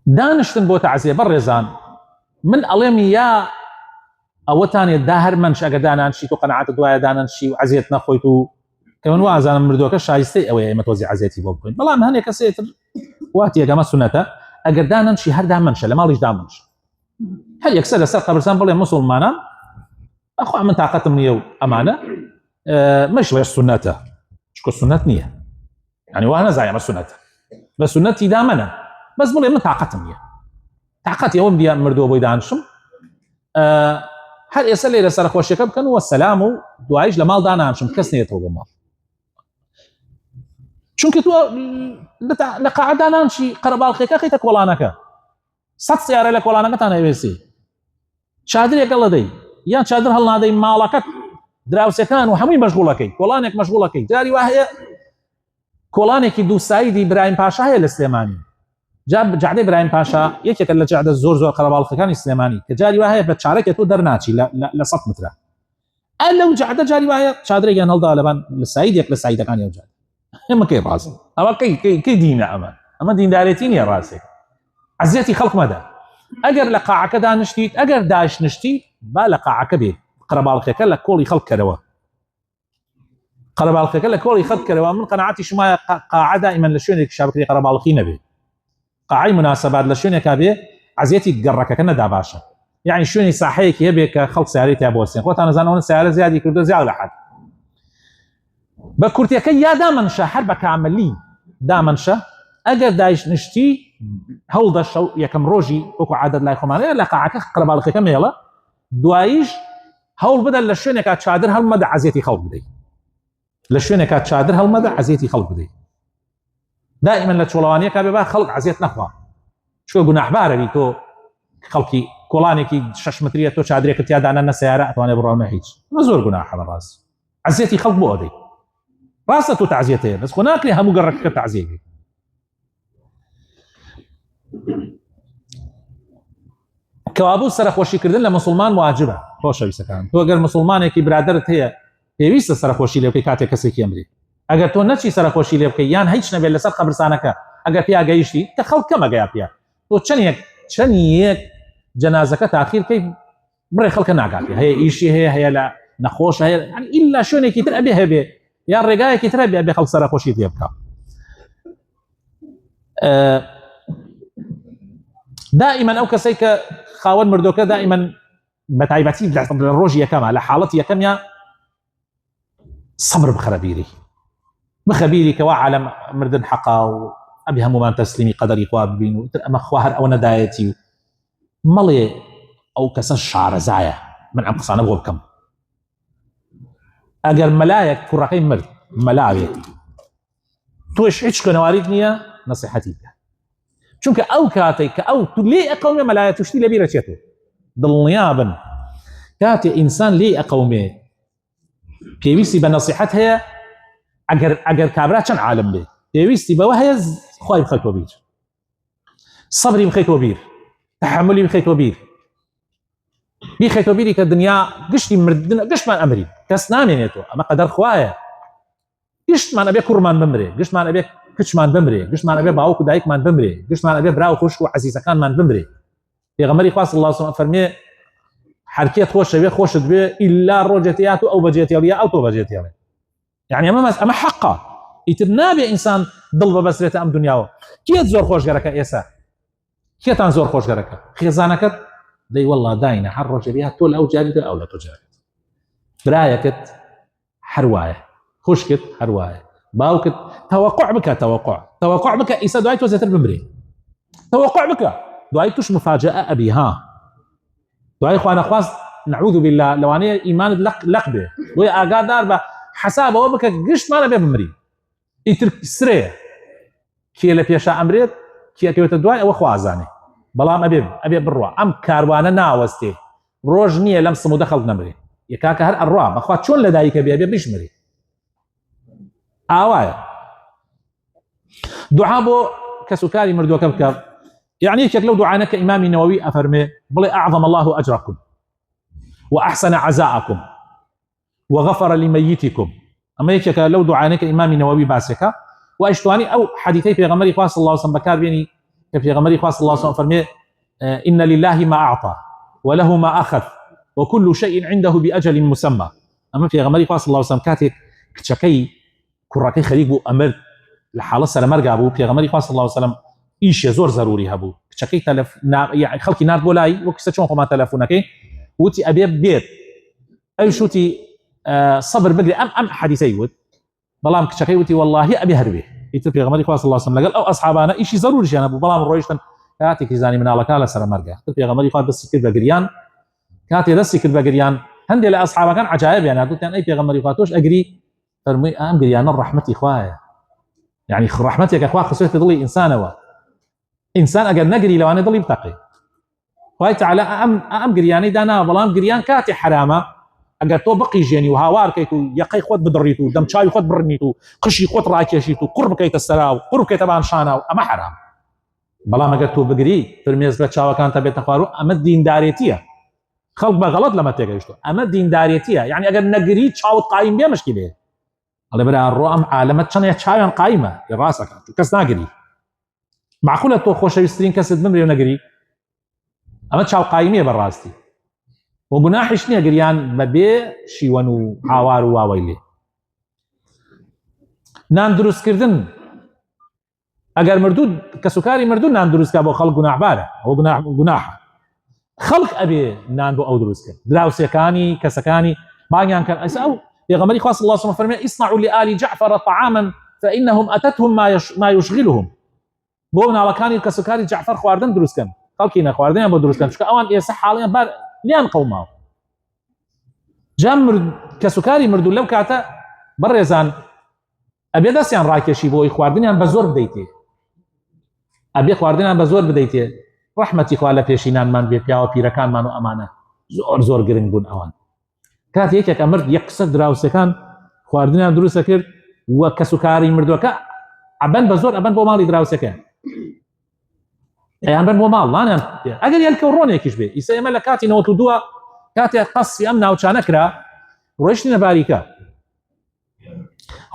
دانشتن بو تعزية برزان من أليمي يا أوتاني الداهر منش أقدانانشي تو قناعات دوايا دانانشي وعزيتنا خويتو كمان وازان مردوكا شايستي أوي متوزي عزيتي بوبكوين بلا من هنيك سيتر واتي كما سنته اگر داننشي هر دامنش لما ليش دامنش هل يكسر سر قبرسان بلي مسلمانا اخو من طاقتهم نيه امانه مش ويش سنته شكو سنت نيه يعني وانا زي ما سنته بس سنتي دامنا بس بلي من طاقتهم نيه طاقتي يوم دي مردو بو دانشم هل يسلي لسر خوش كب كان والسلام دوايج لمال دانانشم كسنيته بما چونکە تو لە قاعدانانشی قەرەباڵغێکە خەیتە کۆڵانەکە 100 سیارە لە کۆڵانەکەتان هەیوێستی چادرێک هەڵەدەی یان چادر هەڵنادەی ماڵەکەت دراوسەکان و هەمووی مەشغوڵەکەی کۆڵانێک مەشغوڵەکەی جاری وا هەیە کۆڵانێکی دووسایدی برایم پاشا هەیە لە سلێمانی جعدەی برایم پاشا یەکێکە لە جعدە زۆر قەرەباڵغەکانی سلێمانی کە جاری وایە بە چارەکێت و دەرناچی لە 100 مترە لەو جعدە جاری وایە چادرێکیان هەڵدا لەبان لە سایدێک لە سایدەکانی ئەو جعدە ئێمە کەی ڕاست ئەمە کەی دینە ئەمە دیندارێتی نییە ڕاستێک عەزیەتی خەڵک مەدە ئەگەر لە قاعەکەدا نشتیت ئەگەر داعش نشتی با لە قاعەکە بێت قەرەباڵغەکە لە کۆڵی خەڵک کەرەوە قەرەباڵغەکە لە کۆڵی خەڵک کەرەوە من قەناعەتی شمایە قاعە دائیمەن لە شوێنێکی شابکری قەرەباڵغی نەبێت قاعەی مناسبات لە شوێنێکا بێ عەزیەتی گەڕەکەکە نەدا باشە یعنی شوێنی ساحەیەکی هەبێ کە خەڵک سیارەی تیا بوەستێن خۆتان نەزانەوە سیارە زیادی کردو زیاد لە حەد بە کورتیەکە یا دامەنشە هەر بە کاملی دامەنشە ئەگەر داعش نشتی هەوڵدە شەو یەکەم ڕۆژی وەکو عادەت لای خۆمانەیە لە قاعەکە قەرەباڵغەکە مێڵە دواییش هەوڵ بدە لە شوێنێکا چادر هەڵمەدە عەزیەتی خەڵک بدەیت لە شوێنێکا چادر هەڵمەدە عەزیەتی خەڵک بدەیت دائما لە چۆڵەوانیەکە بێ با خەڵک عەزیەت نەخوا چۆ گوناحبارەوی تۆ خەڵکی کۆڵانێکی 6 متریە تۆ چادرێکت تیادانە نە سیارە ئەتوانێ بڕاونە هیچ مە زۆر گوناحە بەڕاست عەزیەتی خەڵک بۆ ئەدەیت ڕاستە تۆ تعزیەت هەیە بەس خۆ ناکرێ هەموو گەڕەکەکە تعزیەکەی کەوابوو سەرخۆشیکردن لە مسلمان واجبە خۆشەویستەکان تۆ ئەگەر مسلمانێکی برادرت هەیە پێویستە سەرخۆشی لێ بکەی کاتێک کەسێکی ئەمری ئەگەر تۆ نەچی سەرخۆشی لێ بکەی یان هیچ نەبێت لەسەر قەبرستانەکە ئەگەر پیا گەیشتی کە خەڵک کەمە گەیا پیا تۆ چەندێک جەنازەکە تاخیر کەی بڕێ خەڵکە ناگاتی هەیە ئیشی هەیە لە نەخۆش هەیە ئیلا شوێنێکی تر ئەبێ هەبێ یان ڕێگایەکی تر ئەبێ خەڵک سەرخۆشی لێ بکە دائما ئەو کەسەی کە خاوەن مردۆکە دائما بەتایبەتی لە ڕۆژی یەکەمە لە حاڵەتی یەکەمیان صبر بخەبیری کەوا عالم مردن حەقا و ئەبێ هەمومان تەسلیمی قەدەری خوا ببین و تر ئەمە خوا هەر ئەوە نەدایەتی و مەڵێ ئەو کەسە شارەزایە من ئەم قسانە بۆ بکەم ئەگەر مەلایەک کوڕەکەی مرد مەلاوێ تۆش هیچ شوێنەواریت نییە نەسیحەتی بکە چونکە ئەو کاتێک کە ئەو تو لێ ئەقەومێ مەلایە توشتی لەبیرە چێتەوە دڵنیا بن کاتێ ئینسان لێ ئەقەومێ پێویستی بە نەسیحەت هەیە ئەگەر کابرا چەند عالم بێ پێویستی بەوە هەیە خۆی بخەیتەوە بیر سەبری بخەیتەوە بیر تحملی بخەیتەوە بیر بیخەیتەوە بیری کە دنیا گشتی مردن گشتمان ئەمری کەس نامێنێتەوە ئەمە قەدەر خوایە گشتمان ئەبێ کوڕمان بمرێ گشتمان ئەبێ کچمان بمرێ گشتمان ئەبێ باوک و دایکمان بمرێ گشتمان ئەبێ برا و خوشک و عەزیزەکانمان بمرێ پێغەمبەری خوا صلی الله علیه و سلم فەرمێ حرکێت خۆشەوێ خۆشت بێ ئیلا ڕۆژێتیات و ئەو بەجێتێڵیە ئەو تۆ بەجێتێڵێ یعنی ئەمە حەقا ئیتر نابێ ئینسان دڵ ببەسرێتە ئەم دنیاوە کێت زۆر خۆشگەرەکە ئێستا کێتان زۆر خۆشگەرەکە خێزانەکەت دەی وەڵڵا داینە هەر ڕۆژێ تۆ لە ئەو جاریدا ئەو لە تۆ جارێت برایەکەت هەر وایە خوشکت هەر وایە باوکت تەوەقع بکە تەوەقع بکە ئیسا دوای تۆ زێتر بمرێ تەوەقع بکە دوای توش مفاجئە ئەبی ها دوای خوا نەخواست نعوذ بالله لەوانەیە ئیمانت لەق بێ بۆیە ئاگادار بە حەسابەوە بکە گشتمانە بێ بمری ئیتر سرەیە کێ لە پێشا ئەمرێت کێکەوێتە دوای ئەوە خوازانێ بەڵام ئەبێ بڕوا ئەم کاروانە ناوەستێ ڕۆژ نییە لەم سمودە خەڵک نەمرێ یەکاکە هەر ئەڕوا بەخوا چۆن لە دایکە بێ بشمرێ ئاوایە دوعا بۆ کەسوکاری مردووەکە بکە يعني يكيك لو دعانك إمامي نووي أفرمي بلي أعظم الله أجركم وأحسن عزاءكم وغفر لميتكم أما يكيك لو دعانك إمامي نووي باسكا وأشتواني أو حديثي في غمري خاص الله صلى الله عليه وسلم في غمري خاص الله صلى الله عليه وسلم فرمي إن لله ما أعطى وله ما أخذ وكل شيء عنده بأجل مسمى أما في غمري خاص الله صلى الله عليه وسلم كاتك كتشكي كراكي خليقو أمر لحالة سلام رقابو في غمري خاص الله عليه وسلم إيش زور ضروري هبو كتشكي تلف يعني خلقي نار بولاي وكسا شون خما تلفونك وتي أبي بيت أي شوتي صبر بقري أم حديثي ود بلام كتشكي وتي والله أبي هربي يتفق غمري خاص الله صلى الله عليه وسلم قال أو أصحابنا إيش ضروري شان أبو بلام الرويشتن كاتي كيزاني من الله كالا سلام رقا تفق غمري خاص بس كذا قريان كاتي دسي كذا قريان هندي لأصحابه كان عجائب يعني قلت يعني أي في غمري خاطوش أجري فرمي أم قريان الرحمة إخوائي يعني رحمتك أخوة خصوصا ضلي إنسان إنسان أجر نجري لو أنا ضلي بتقي خوي تعالى أم قرياني دانا بلام قريان كاتي حرامة ئەگەر تۆ بقیژێنی و هاوارکەیت و یەقەی خۆت بدڕیت و دەمچاوی خۆت بڕنیت و قشی خۆت ڕاکێشیت و قوڕ بکەیتە سەرا و قوڕ بکەیتە بانشانە و ئەمە حرام. بەڵام ئەگەر تۆ بگری فرمێز بە چاوەکانتە بێتە خوار و ئەمە دیندارێتیە. خەڵک بە غەڵەت لەمە تێگەیشتووە، ئەمە دیندارێتیە. یعنی ئەگەر نەگری چاوت قایم بێ مشکی لێ ئەڵێ بەرا ڕۆ ئەم عالەمە چەندێک چاویان قایمە ڕاستەکە کەس ناگری. معقولە تۆ خۆشەویستترین کەست بمرێ و نەگری؟ ئەمە چاو قایمیە بەڕاستی و گوناحیش نییە گریان بەبێ شیوەن و هاوار و واوەی لێ. نان دروستکردن ئەگەر مردوو کەسوکاری مردوو نان دروستکە بۆ خەڵک گوناحبارە، ئەوە گوناحە. خەڵک ئەبێ نان بۆ ئەو دروستکرد، دراوسەکانی کەسەکانی باگیان کەن. ئەس ئەو پێغەمبەری خوا صلی الله علیه و سلم فەرمێ اصنعوا لآل جعفر طعاما فإنهم أتتهم ما يشغلهم. بۆ مناڵەکانی کەسوکاری جعفر خواردن دروستکەن، خەڵکی نەخواردنیان بۆ دروستکەن، چونکە ئەوان ئێستا حاڵیان بار لیان قەوماوە. جا کەسوکاری مردوو لەو کاتە بەڕێزان ئەبێ دەستیان ڕاکێشی بۆی خواردنیان بە زۆر بدەیتێ، ئەبێ خواردنیان بە زۆر بدەیتێ. ڕەحمەتی خوا لە پێشینانمان بێ، پیاوە پیرەکانمان و ئەمانە زۆر زۆر گرنگ بوون. ئەوان کات یەکێک ئەمرد یەک قسە دراوسەکان خواردنیان دروستە کرد وە کەسوکاری مردووەکە ئەبەن بە زۆر ئەبەن بۆ ماڵی دراوسەکە، ئەیان بن بۆ ماڵ لانیان ئەگەر یەلکە و ڕۆنێکیش بێ. ئیسا ئێمە لە کاتی 92 کاتێک قەسی ئەم ناوچانە کرا ڕۆیشتنە باریکە،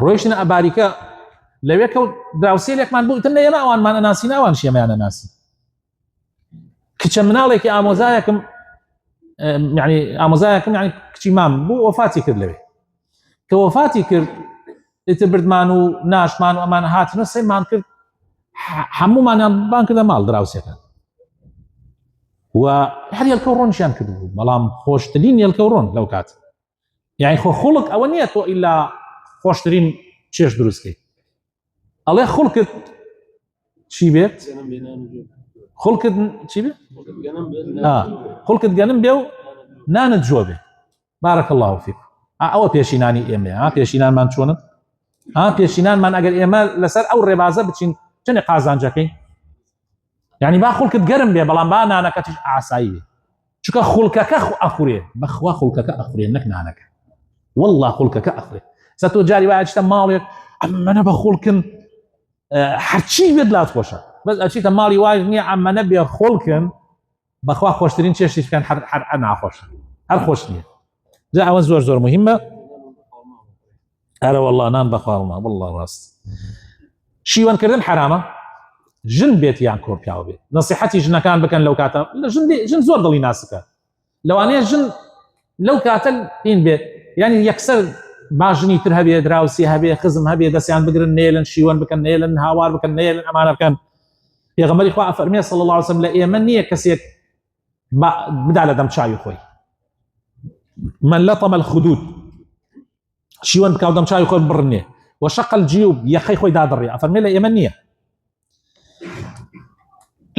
ڕۆیشتنە ئەباریکە لەوێ کەوت دراوسێلێکمان بوو تر ئێمە ئەوانمان ئەناسی ناوان شێمەیانە ناسی. کچە مناڵێکی ئامۆزایەکم یعنی ئامۆزایەکم یعنی کچی مام بوو وەفاتی کرد لەوێ کە وەفاتی کرد ئیتر بردمان و ناشمان و ئەمانە هاتنە سەیمان کرد هەموومانیان بان کردە ماڵ دراوسەکان و هەر یەلکە و ڕۆنشیان کرد بوو. بەڵام خۆشترین یەلکە و ڕۆن لەو کات یعنی خۆ خوڵک ئەوە نییە تۆ ئیلا خۆشترین چێش دروستکەی. ئەڵێ خوڵکت چی بێت؟ خوڵکت چی بێت؟ خوڵکت گەنم بێ و نانت جۆ بێ. بارەکە الله فیک. ئەوە پێشینانی ئێمەیە. پێشینانمان چۆنن؟ پێشینانمان ئەگەر ئێمە لەسەر ئەو ڕێبازە بچین چەندێک قازانجەکەین، یعنی با خوڵکت گەرم بێ بەڵام با نانەکەتیش ئاسایی بێ، چونکە خوڵکەکە ئەخورێ. بەخوا خوڵکەکە ئەخورێ نەک نانەکە. والله خوڵکەکە ئەخورێ. سە تۆ جاری وایە چتە ماڵێک ئەمەنە بە خوڵکن هەرچی بێت لات خۆشە، بەس ئەچیتە ماڵی وای نییە ئەمەنە بێ خوڵکن بەخوا خۆشترین چێشتی بکەن هەر ناخۆشە، هەر خۆش نییە. جا ئەوە زۆر زۆر مهمە. ئەرە والله نان بەخواڵما والله ڕاست. شیوەنکردن حرامە، ژن بێت یان کۆپیاو بێت. نەسیحەتی ژنەکان بکەن لەو کاتە. ژن زۆر دڵی ناسکە، لەوانەیە ژن لەو کاتە پین بێت، یعنی یەکسەر باژنی تر هەبێ، دراوسی هەبێ، خزم هەبێ، دەستیان بگرن نێلن، شیوەن بکەن نێلن، هاوار بکەن نێلن، ئەمانە بکەن. پێغەمبەری خوا فەرمێ صلی الله علیه وسلم لە ئێمە نییە کەسێک بدا لە دەمچاوی خۆی. من لطم الخدود شیوەن بکاو دەمچاوی خۆی بڕنێ وشق الجيوب یەخەی خۆی دادڕێ. ئەفەرمێ لە ئێمە نییە.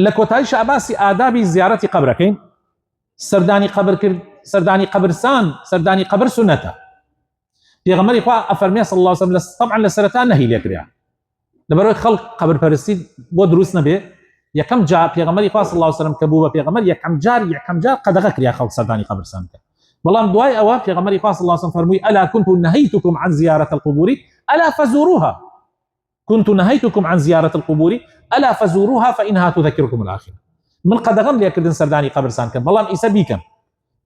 لە کۆتاییش ئاباسی ئادابی زیارەتی قەبرەکەین. سەردانی قەبر کرد، سەردانی قەبرستان، سەردانی قەبر سونەتە. پێغەمبەری خوا ئەفەرمێ صلی الله علیه وسلم طبعا لە سەرەتا نەهی لێکرا لەبەرەوەی خەڵک قەبرپەرستی بۆ دروست نەبێ. یەکەم جار پێغەمبەری خوا صلی الله علیه وسلم کە بوو بە پێغەمبەر یەکەم جار قەدەغە کریا خەڵک سەردانی قەبرستان کرد. بەڵام دوای ئەوە پێغەمبەری خوا صلی الله علیه وسلم فەرمووی ئەلا كنت نهيتكم عن زيارة القبور ألا فزوروها. كنت نهيتكم عن زيارة القبور ألا فزوروها فإنها تذكركم الآخرة. من قەدەغەم لێکردن سەردانی قەبرستان کرد، بەڵام ئیسە بیکەن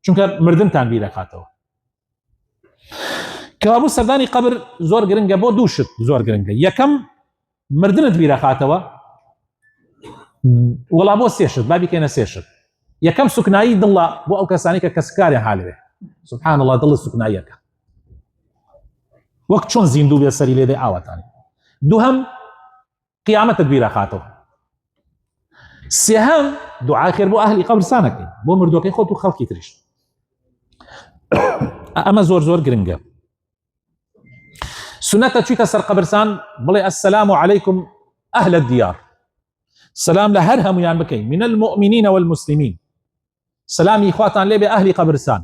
چونکە مردنتان بیرەکاتەوە. کەوابوو سەردانی قەبر زۆر گرنگە بۆ دوو شت زۆر گرنگە. یەکەم مردنت بیرەکاتەوە، وەڵا بۆ سێ شت، با بیکەینە سێ شت. یەکەم سوکنایی دڵە بۆ ئەو کەسانی کە کەسکاریان حالوێ. سبحان الله دڵ سوکناییەکە وەک چۆن زیندوو بێ سەری لێدەی ئاواتانی. دووهەم قیامەتت بیرەکاتەوە. سێهەم دوعای خێر بۆ ئەهلی قەبرستانەکەی، بۆ مردووەکەی خۆت و خەڵکی تریش. ئەمە زۆر زۆر گرنگە. سنەتە چیتە سەر قەبرستان بڵێ السلام عليكم أهل الديار. سلام لە هەر هەمویان بکەین، من المؤمنين والمسلمين. سلامی خواتان لێ بێ ئەهلی قەبرستان،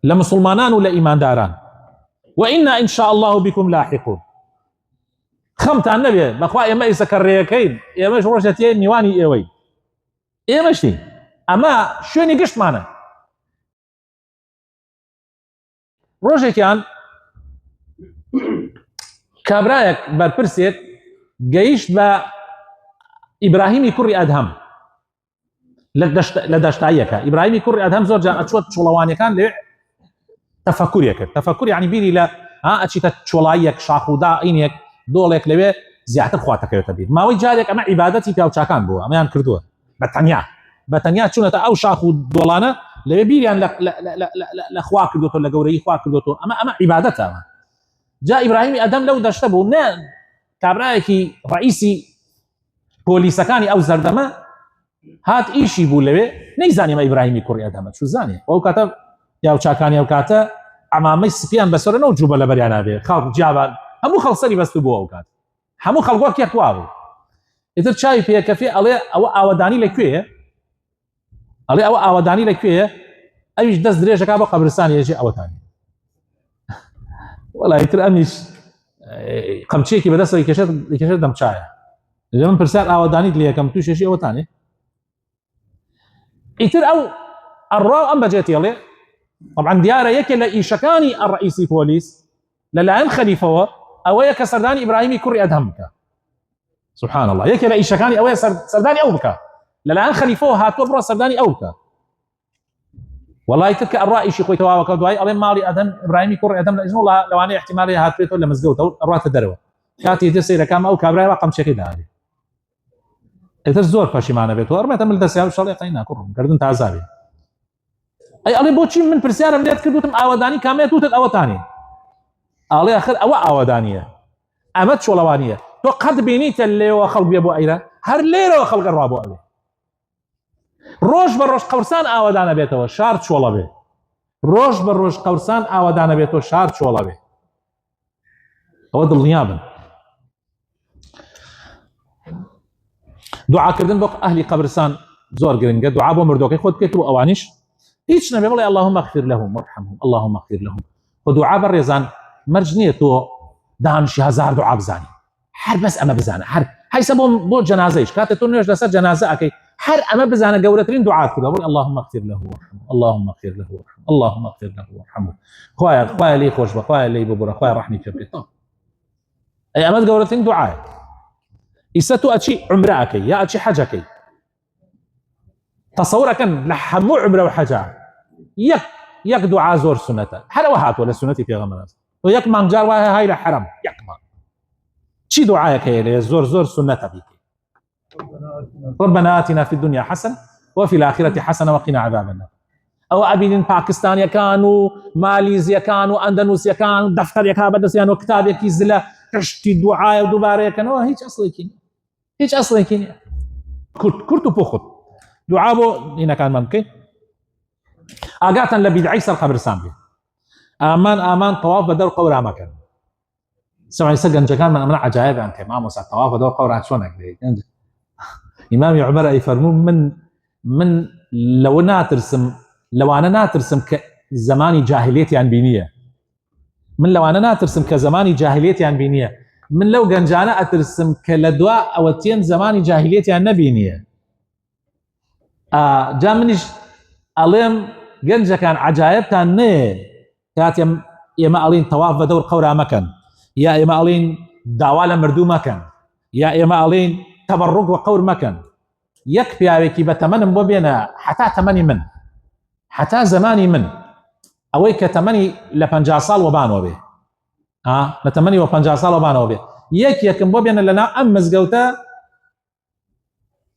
لە مسلمانان و لە ئیمانداران. وإنا إن شاء الله بكم لاحقون. خەمتان نەبێ بەخوا ئێمە ئیسە کەڕێیەکەین، ئێمەش ڕۆژەتیە میوانی ئێوەی، ئێمەشتی ئەمە شوێنی گشتمانە. ڕۆژێکیان کابرایەک بەرپرسێک گەیشت بە ئیبراهیمی کوڕی ئەدهەم لە دەشتاییەکە. ئیبراهیمی کوڕی ئەدهەم زۆر جار ئەچوە چۆڵەوانیەکان لێ تەفەکوریە کرد. تەفەکوور یعنی بیری لە ئەچیتە چۆڵاییەک شاخ و داعینێک دۆڵێک لەوێ زیاتر خواتەکەوێتە بیر. ماوەی جارێک ئەمە عیبادەتی پیاوچاکان بووە، ئەمەیان کردووە بەتەنیا چوونەتە ئەو شاخ و دۆڵانە لەوێ بیریان لە خوا کردوتۆ لە گەورەی خوا کردوتۆ. ئەمە عیبادەتە. ئەمە جا ئیبراهیمی ئەدەم لەو دەشتە بوو، نە کابرایەکی ڕئیسی پۆلیسەکانی ئەو زەردەمە هات ئیشی بوو لەوێ، نەیزانیمە ئیبراهیمی کوڕی ئەدەمە چوو زانێ. ئەو کاتە پیاوچاکانی ئەو کاتە ئەمامەی سپیان بەسەرەوە و جووبە لە بەریان نابێ، خەڵک جیاوان هەموو خەڵسەری بەستو بووە. ئەو کات هەموو خەڵک یەک وا بوو. ئیتر چاوی پێکەفێ ئەڵێ ئەوە ئاوەدانی لەکوێیە؟ ئەڵێ ئەوە ئاوەدانی لەکوێیە؟ ئەویش دەست درێژەکە بۆ قەبرستانی ێژێ ئەوەتانی. وەڵای تر ئەمیش قەمچێکی بەدەستەوە کێشێت دەمچایە. لە من پرسیار ئاوەدانیت لێ یەکەم تووشێشی ئەوەتانێ. ئیتر ئەو ئەڕوا ئەم بەجێتی ئەڵێ طبعا دیارە یەکێ لە ئیشەکانی ڕئیسی پۆلیس لەلایەن خەلیفەوە ئەوەیە کە سەردانی ئیبراهیمی کوڕی ئەدهەم بکە. سبحان الله، یەکێ لە ئیشەکانی ئەوەیە سەردانی ئەو بکە، لەلایەن خەلیفەوە هاتووە بڕۆ سەردانی ئەو بکە. وڵای تر کە ئەڕوا ئیشی خۆی تەواوەکە دوای ئەڵێ ماڵی ئەدەم ئیبراهیمی کوڕی ئەدەم لە ئیزن لەوانەیە احتیمالی هاتوێتەوە لە مزگەوتەوە ئەڕواتە دەرەوە. کاتی دێ سەیرەکەم ئەو کابرایەوە قەمچەکەی داهێ. ئیتر زۆر پەشیمانە بێتەوە. ئەڕمێتە من دەسیاو شەڵێ قەینا کوڕم گردن تازابێ. ئەی ئەڵێ بۆچی من پرسیارم لێت کردوتم ئاوەدانی کامێت وتت ئەوەتانی؟ ئەڵێ ئەخر ئەوە ئاوەدانیە، ئەمە چۆڵەوانیە. تۆ قەت بینیتە لێوە خەڵک بێ بۆ ئەیرە؟ هەر لێرەوە خەڵکە ڕوا بۆ ئەوێ. ڕۆژ بە ڕۆژ قەورسان ئاوەدانە بێتەوە شار چۆڵە بێ. ڕۆژ بە ڕۆژ قەورسان ئاوەدانە بێتەوە شار چۆڵە بێ. ئەوە دڵنیا بن. دوعاکردن بۆ ئەهلی قەبرستان زۆر گرنگە. دوعا بۆ مردوەکەی خۆت بکەیت و ئەوانیش هیچ نەبێ بڵێ اللهم اغفر لهم وارحمهم اللهم اغفر لهم. خۆ دوعا بەڕێزان مەرج نییە تۆ دانشی هەزار دوعا بزانی، هەر بەس ئەمە بزانە، هەر هەیسە بۆ جەنازەیش کاتێ تۆ نوێژ لەسەر جەنازە ئەکەی هەر ئەمە بزانە گەورەترین دوعات کردە بڵێ اللهم اغفر له وارحمه اللهم اغفر له وارحمه اللهم اغفر له وارحمه. خوایە لێی خۆش بە، خوایە لێی ببڕە، خوایە ڕەحمی پێ بکەیت. ئەی ئەمە گەورەترین دوعایە. ئیسە تۆ ئەچی عومرە ئەکەی یا ئەچی حەج ئەکەی، تەسەوورەکەن لە هەموو عومرە و حەجە یەک دوعا زۆر سنەتە، هەرەوە هاتووە لە سنەتی پێغەمبەر. تۆ یەک مانگجار وایە های لە حرەم یەک مانگ چی دوعایەکەیە لێ زۆر سنەتە بیکەی. ربنا آتنا في الدنيا حسنة وفي الآخرة حسنة وقنا عذاب النار. أو أبين باكستان يكانوا ماليزيا يكانوا أندونيسيا يكانوا دفتر يكا بدسيان وكتاب يكيزلا كشتي دعاء ودبارة يكانوا هيك أصلي كينيا كرت بوخد دعاء بو هنا كان ممكن أقاتا لبدعي سر قبرستان بي آمان طواف بدر قورا مكان سمعي سجن جكان من عجائب عن كمام وسع طواف بدر قورا شونك دي إمام عمر أي فرمون من لو أنا ناترسم كزماني جاهليتي عن بينية، من لو أنا ناترسم كزماني جاهليتي عن بينية، من لو جنجانا أترسم كلدواء أو تين زماني جاهليتي عن نبينية. جامنيش أليم جنجا كان عجائب تاني كات يما ألين طواف بدور قورا مكان، يا إما ألين داوالا مردو مكان، يا إما ألين تبرق وقور مكان. يكفي عليك بتمن بوبينا حتى تمني من حتى زماني من أويك تمني لبنجا صال وبانو به لتمني وبنجا صال وبانو به يكن بوبينا لنا أمز قوتا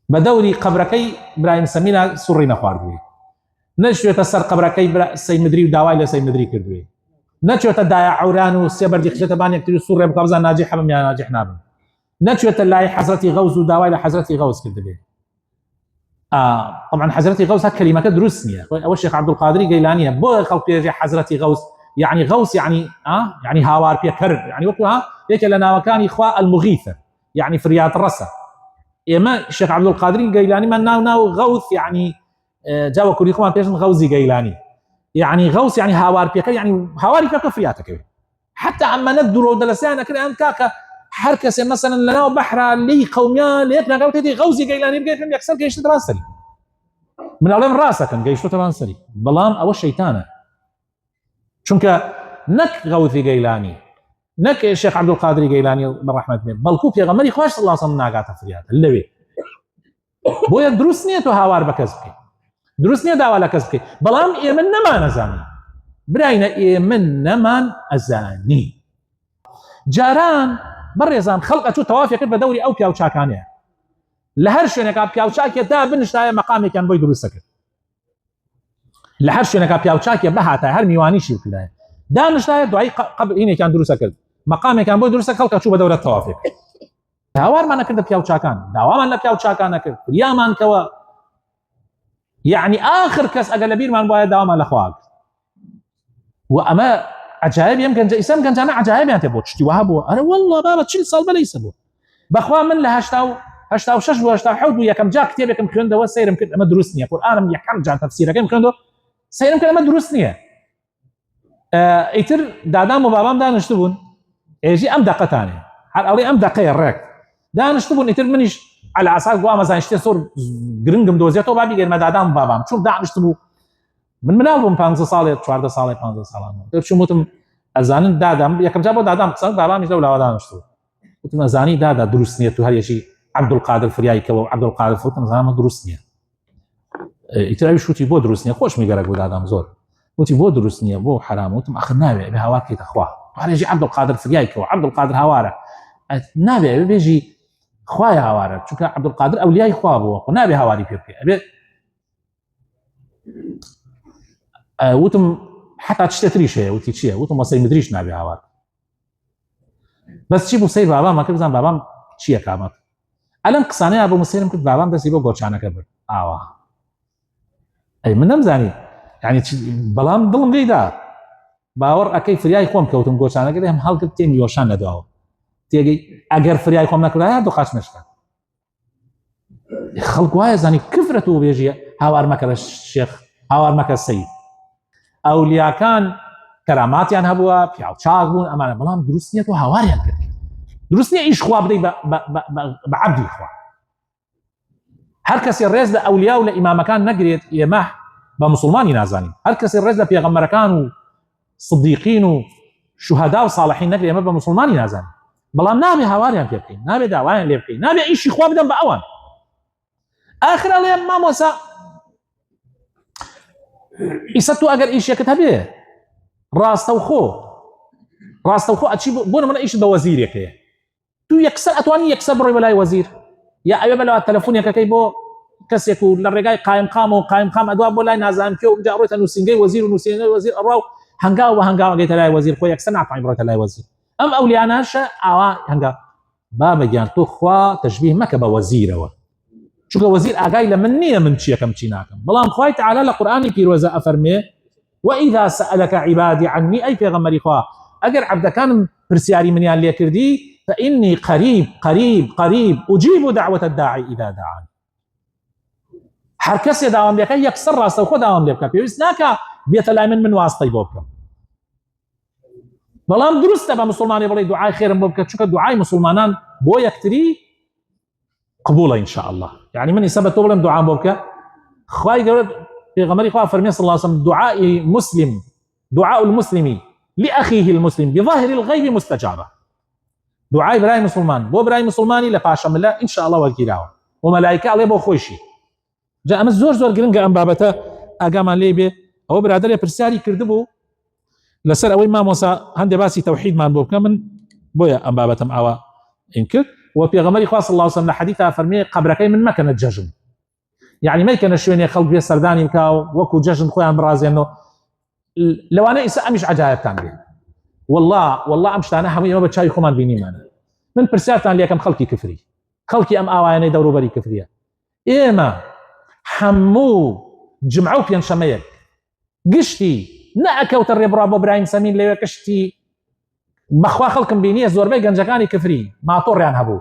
بدوري قبركي إبراهيم سمينا سرنا خواردوي نشوة السر قبركي سي مدري وداواي لسي مدري كردوي نشوة الدايا عورانو سيبر دي خشة بان يكتري سر بقبضة ناجح من يا ناجح نابن نشوة اللاي حزرتي غوز وداواي لحزرتي غوز كردوي. طبعا حزرتي غوث هالكلمة دروسنية أول شيخ عبد القادر قيلانية بو خلق يجي حزرتي غوث يعني غوث يعني يعني هاوار بيا كرب يعني وقتها هيك لنا وكان إخواء المغيثة يعني فريات الرسا. إما الشيخ عبد القادر قيلاني من ناو غوث يعني جاوا كل إخوان بيشن غوزي قيلاني يعني غوث يعني هاوار بيا يعني هاواري بيا فرياتك حتى عما ندرو دلسانا كده أن كاكا حركة مثلا لنا بحر لي قوميا ليكنا قوتي غوزي قيلاني بقيت من يكسر جيش ترانسري من أولم راسك جيش ترانسري بلام أو الشيطانة شونك نك غوثي قيلاني نك الشيخ عبد القادر قيلاني بالرحمة بيه بلكو بيغمري خوش صلى الله عليه وسلم ناقات فريات اللوي بويا دروس نيتو هاوار بكزبكي دروس نية داوا لكزبكي بلام إيمن نمان أزاني براينا إيمن نمان أزاني جاران بريزان خلقة توافي كرب دوري أو بياو شاكانيا لهرشو نكا بياو شاكيا دا بنشتايا مقامي كان بوي دروس سكر لهرشو نكا بياو شاكيا بهاتا هر ميواني شيو كده دا نشتايا دعي قبل إني كان دروس سكر مقامي كان بوي دروس سكر خلقة شو بدورة توافي داوار ما نكرد بياو شاكان داوار ما نبياو شاكان نكرد يا مان كوا يعني آخر كس أقلبير من بايد داوام على أخواك وأما عجائب يمكن إسام كان جانا عجائب يعني تبغى تشتي وهابوا أنا والله بابا تشيل صلب ليس بو بأخوان من له هشتاو شش وهشتاو حود ويا كم جاك كتير كم خلنا دوا سير يمكن أما دروسني القرآن يحكم جان تفسيره كم خلنا سير يمكن أما دروسني إيتر دادام وبابام دا نشتبون يجي أم دقة ثانية على أولي أم دقة الرك دا نشتبون إيتر منيش على عساك قوام مثلا اشتي صور جرينجم دوزيتو بابي غير ما دادام بابام شوف دا نشتبو من ألبوم 5 سال 4 سال 5 سال شو متم أزاني دادام يا كم جابوا دادام قصد بابام يجوا ولا نشتبو متم أزاني دادا دروسني تو هل يشي عبد القادر فرياي كو عبد القادر فوتم زمان دروسني يتراوي شو تي بو دروسني خوش ميقرق دادام زور وتي بو دروسني بو حرام وتم أخذنا بهواك تخوا هل يجي عبد القادر فرياي كو عبد القادر هواره نابع بيجي خوايا هواره چونکە عبد القادر ئەولیای خوا بووە خو نابێ هاواری پێ بکەی ئەبێ وتم حتا تشتێتریش هەیە وتی چییە وتم وەسەی مدریش نابێ هاوار بەس چی بوو سەیر بابام کرد بزان بابام چییە کامەک ئەلەم قسانەیە بۆ مسیرم کرد بابام دەستی بۆ گۆچانەکە برد ئاوا ئەی من نەمزانی یعنی بەڵام دڵم لێدا باوەڕ ئەکەی فریای خۆم کەوتم گۆچانەکە دێم هەڵگرت تێمی یۆشان نەداوە تێگەی ئەگەر فریای خۆم نەکردایە دوو قاچ نەشکات خەڵک وایە زانی کفرەت و بێژیە هاوار مەکە شێخ هاوار مەکە سەید ئەولیاکان کەراماتیان هەبووە پیاو چاک بوون ئەمانە بەڵام دروست نییە تۆ هاواریان کرد دروست نییە ئیش خوا بدەی بە عەبدی خوا هەر کەسێ ڕێز لە ئەولیا و لە ئیمامەکان نەگرێت ئێمە بە موسڵمانی نازانین هەر کەسێ ڕێز لە پێغەمبەرەکان و صدیقین و شوهەدا و صالحین نەگرێت ئێمە بە موسڵمانی نازانین بەڵام نابێ هاواریان پێ بکەین نابێ داوایان لێ بکەین نابێ ئیشی خوا بدەن بە ئەوان آخر ئەڵێ مامۆسا ئیسە تۆ ئەگەر ئیشێکت هەبێ ڕاستەوخۆ ئەچی بۆ نمونە ئیشت بە وەزیرێک هەیە تو یەکسەر ئەتوانی یەکسەر بڕۆی بەلای وەزیر یا ئەوێ بەلەوە تەلەفۆنێکەکەی بۆ کەسێک و لە ڕێگای قایم قام ئەدوا بۆ لای نازانم پێ و اینجا ڕۆیتە نووسینگەی وەزیر و نووسینگەی وەزیر ئەڕوا و هەنگاو بە هەنگاو ئەگەیتە لای وەزیر خۆ یەکسەر ناتوانانی بڕۆیتە لای وەزیر ئەم ئەولیاناشە ئاوا هەنگا بابەگیان تۆ خوا تەشبیه مەکە بە وەزیرەوە چونکە وەزیر ئاگای لە من نییە من چیەکەم چی ناکەم بەڵام خوای تەعالی لە قورئانی پیرۆزە ئەفەرمێ وإذا سألك عبادي عني أي پیغمبری خوا اگر عبدکانم پرسیاری منیان لێ کردی فإني قريب أجيب دعوة الداعي إذا دعاني هەر کەسێ داوام لێ کە یەکسەر ڕاستەوخۆ داوام لێ بکە پێویست ناکە بێتە لای من واستەی بۆ بکەم بەڵام دروستە بە مسلمانی بڵێ دوعای خێرم بۆ بکە چونکە دوعای مسلمانان بۆ یەکتری قبولە إن شاء الله يعني من يثبت بڵێم دوعام بۆ بکە خوای گەورە پیغمبری خوا فەرمیێ صلی الله عليه وسلم دعاء المسلم لأخيه المسلم بظاهر الغيب مستجابة دعای برای مسلمان بۆ برای مسلمانی لە پاشە ملە إن شاء الله وەرگیراوە و مەلایکە ئەڵێ بۆ خۆشی جا ئەمە زۆر گرنگە ئەم بابەتە ئاگامان لێ بێ ئەوە برادەرێ پرسیاری کردبوو لەسەر ئەوەی مامۆسا هەندێک باسی تەوحیدمان بۆ بکەم من بۆیە ئەم بابەتم ئاوا ئین کرد و پێغەمبەری خوا صلی الله عليه وسلم لە حەدیثا فەرمێ قەبرەکەی من مەکەنە جەژن يعني ما يمكن شوية خلق بيه سرداني مكاو وكو جشن خويا برازينو لو انا اسا مش عجائب كان بيه والله امشت انا حمي ما بتشاي خمان بيني معنا من برسالتان لي كم خلقي كفري خلقي ام اواني دورو بري كفريه ايما حمو جمعوا بين شميك قشتي ناكوت الربرا ابراهيم سمين لي كشتي بخوا خلقم بيني زور بي گنجكاني كفري ما طوريان هبو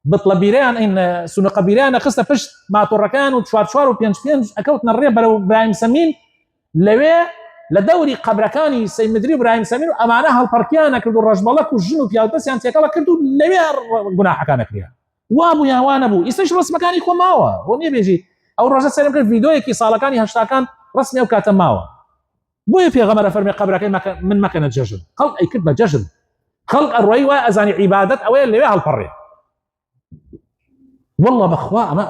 بطلبيران ان سنه قبيران قصه فشت ما طركان وشوار وبينج اكوتنا الريب لو ابراهيم سمين لوي لدوري قبركاني سي مدري ابراهيم سمين امانها البركيان كردو الرجبلك والجنوب يا بس يعني تيكلا كردو لوي جناح كان كريا وابو يا وان ابو يستش بس مكاني كو ماوا وني بيجي او الرجل سلم كان فيديو كي صالكاني هاشتاكان رسمي وكاتم ماوا بۆیە پێغەمبەر فەرمێ قەبرەکەی من مەکەنە جەژن خەڵق ئەیکرد بە جەژن خەڵق ئەڕۆی وای ئەزانی عیبادەت ئەوەیە لەوێ هەڵپەڕێ والله بەخوا ئەمە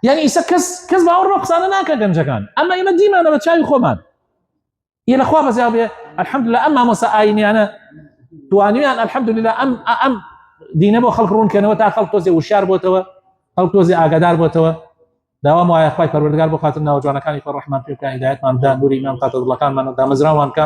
یعنی ئیسا کەس باوەڕ بە قسانە ناکە گەنجەکان ئەمە ئێمە دیمانە بە چاوی خۆمان یە لەخوا بەزیاو بێ الحەمدولillah ئەم مامۆستا ئاینیانە توانیان الحەمدولillah ئەم دینە بۆ خەڵک ڕوونکەنەوە تا خەڵک تۆزێ وشار بۆتەوە خەڵک تۆزێ ئاگادار بۆتەوە داوام وایە خوای پەروەردگار بۆ خاتر ناوجوانەکانی خۆ ڕەحمان پێ بکە هیدایەتمان بدا نووری ئیمان بکاتە دڵەکانمان دامەزراوان کە